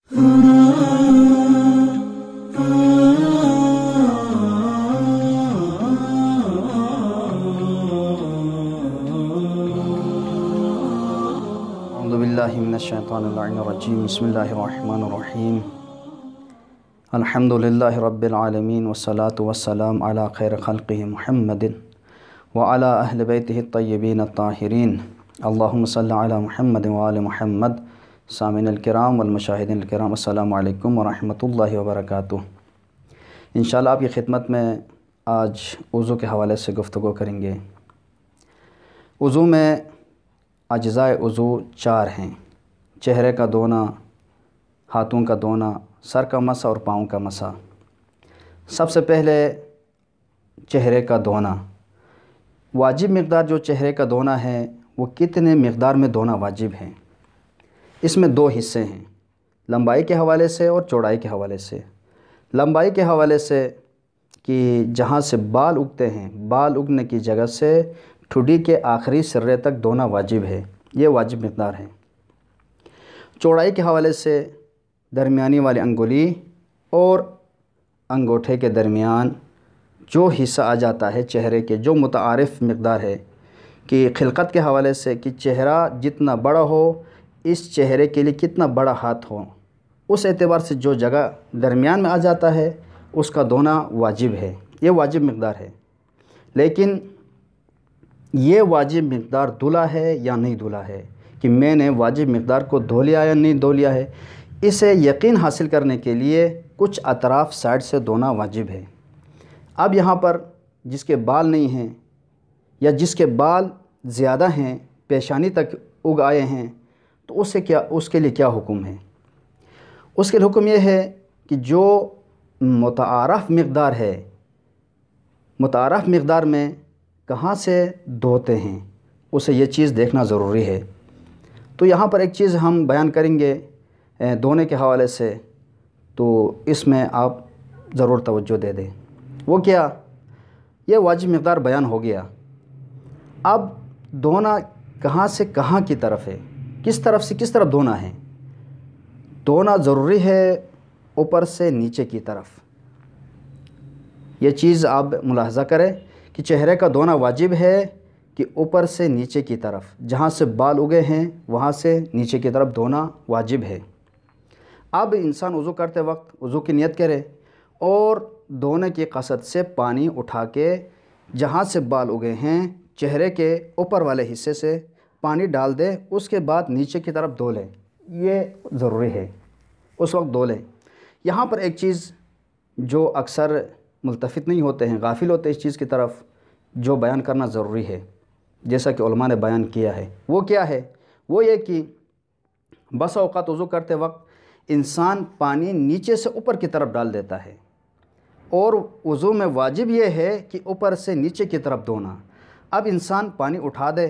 اعوذ باللہ من الشیطان الرجیم بسم اللہ الرحمن الرحیم الحمدللہ رب العالمین والصلاة والسلام علی خیر خلقہ محمد وعلی اہل بیتہ الطیبین الطاہرین اللہم صلی علی محمد وآل محمد۔ سامعین الکرام والمشاہدین الکرام، السلام علیکم ورحمۃ اللہ وبرکاتہ۔ انشاءاللہ آپ کی خدمت میں آج وضو کے حوالے سے گفتگو کریں گے۔ وضو میں اجزائے وضو 4 ہیں: چہرے کا دھونا، ہاتھوں کا دھونا، سر کا مسح اور پاؤں کا مسح۔ سب سے پہلے چہرے کا دھونا۔ واجب مقدار جو چہرے کا دھونا ہے وہ کتنے مقدار میں دھونا واجب ہے؟ اس میں 2 حصے ہیں، لمبائی کے حوالے سے اور چوڑائی کے حوالے سے۔ لمبائی کے حوالے سے کہ جہاں سے بال اگتے ہیں، بال اگنے کی جگہ سے ٹھڈی کے آخری سرے تک دھونا واجب ہے، یہ واجب مقدار ہے۔ چوڑائی کے حوالے سے درمیانی والی انگلی اور انگوٹھے کے درمیان جو حصہ آ جاتا ہے چہرے کے، جو متعارف مقدار ہے کہ خلقت کے حوالے سے کہ چہرہ جتنا بڑا ہو اس چہرے کے لیے کتنا بڑا ہاتھ ہو، اس اعتبار سے جو جگہ درمیان میں آ جاتا ہے اس کا دھونا واجب ہے، یہ واجب مقدار ہے۔ لیکن یہ واجب مقدار دھلا ہے یا نہیں دھلا ہے، کہ میں نے واجب مقدار کو دھو لیا یا نہیں دھو لیا ہے، اسے یقین حاصل کرنے کے لیے کچھ اطراف سائڈ سے دھونا واجب ہے۔ اب یہاں پر جس کے بال نہیں ہیں یا جس کے بال زیادہ ہیں، پیشانی تک اگ آئے ہیں، تو اس کے لیے کیا حکم ہے؟ اس کے لیے حکم یہ ہے کہ جو متعارف مقدار ہے، متعارف مقدار میں کہاں سے دھوتے ہیں اسے یہ چیز دیکھنا ضروری ہے۔ تو یہاں پر ایک چیز ہم بیان کریں گے دھونے کے حوالے سے، تو اس میں آپ ضرور توجہ دے دیں۔ وہ کیا؟ یہ واجب مقدار بیان ہو گیا۔ اب دھونا کہاں سے کہاں کی طرف ہے، کس طرف سے کس طرف دھونا ہے؟ دھونا ضروری ہے اوپر سے نیچے کی طرف۔ یہ چیز آپ ملاحظہ کریں کہ چہرے کا دھونا واجب ہے کہ اوپر سے نیچے کی طرف، جہاں سے بال اگے ہیں وہاں سے نیچے کی طرف دھونا واجب ہے۔ اب انسان وضو کرتے وقت وضو کی نیت کرے اور دھونے کی قصد سے پانی اٹھا کے جہاں سے بال اگے ہیں چہرے کے اوپر والے حصے سے پانی ڈال دے، اس کے بعد نیچے کی طرف دھو لے، یہ ضروری ہے، اس وقت دھو لے۔ یہاں پر ایک چیز جو اکثر ملتفت نہیں ہوتے ہیں، غافل ہوتے ہیں اس چیز کی طرف، جو بیان کرنا ضروری ہے جیسا کہ علماء نے بیان کیا ہے۔ وہ کیا ہے؟ وہ یہ کہ بس اوقات وضو کرتے وقت انسان پانی نیچے سے اوپر کی طرف ڈال دیتا ہے، اور وضو میں واجب یہ ہے کہ اوپر سے نیچے کی طرف دھونا۔ اب انسان پانی اٹھا دے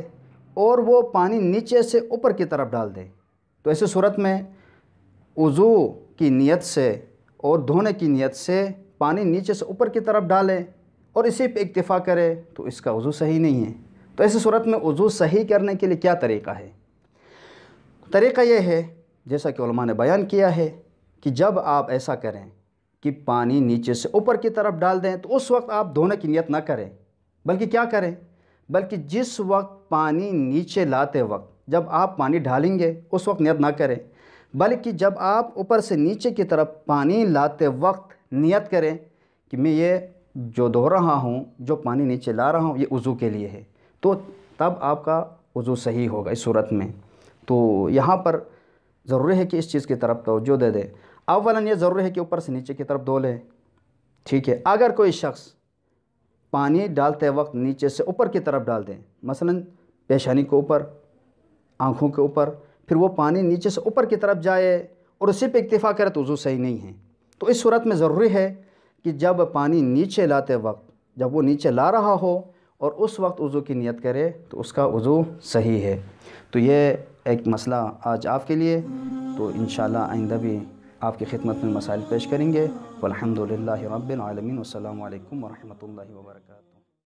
اور وہ پانی نیچے سے اوپر کی طرف ڈال دے، تو ایسی صورت میں وضو کی نیت سے اور دھونے کی نیت سے پانی نیچے سے اوپر کی طرف ڈالے اور اسی پہ اکتفا کرے تو اس کا وضو صحیح نہیں ہے۔ تو ایسی صورت میں وضو صحیح کرنے کے لیے کیا طریقہ ہے؟ طریقہ یہ ہے جیسا کہ علماء نے بیان کیا ہے کہ جب آپ ایسا کریں کہ پانی نیچے سے اوپر کی طرف ڈال دیں تو اس وقت آپ دھونے کی نیت نہ کریں، بلکہ کیا کریں؟ بلکہ جس وقت پانی نیچے لاتے وقت جب آپ پانی ڈالیں گے اس وقت نیت نہ کریں، بلکہ جب آپ اوپر سے نیچے کی طرف پانی لاتے وقت نیت کریں کہ میں یہ جو دھو رہا ہوں، جو پانی نیچے لا رہا ہوں، یہ وضو کے لیے ہے، تو تب آپ کا وضو صحیح ہوگا اس صورت میں۔ تو یہاں پر ضروری ہے کہ اس چیز کی طرف توجہ دے دیں۔ اولاً یہ ضروری ہے کہ اوپر سے نیچے کی طرف دھو لیں، ٹھیک ہے۔ اگر کوئی شخص پانی ڈالتے وقت نیچے سے اوپر کی طرف ڈال دیں، مثلاً پیشانی کے اوپر، آنکھوں کے اوپر، پھر وہ پانی نیچے سے اوپر کی طرف جائے اور اسی پہ اکتفا کرے تو وضو صحیح نہیں ہے۔ تو اس صورت میں ضروری ہے کہ جب پانی نیچے لاتے وقت، جب وہ نیچے لا رہا ہو اور اس وقت وضو کی نیت کرے تو اس کا وضو صحیح ہے۔ تو یہ ایک مسئلہ آج آپ کے لیے، تو انشاءاللہ آئندہ بھی آپ کی خدمت میں مسائل پیش کریں گے۔ والحمدللہ رب العالمین، والسلام علیکم ورحمۃ اللہ وبرکاتہ۔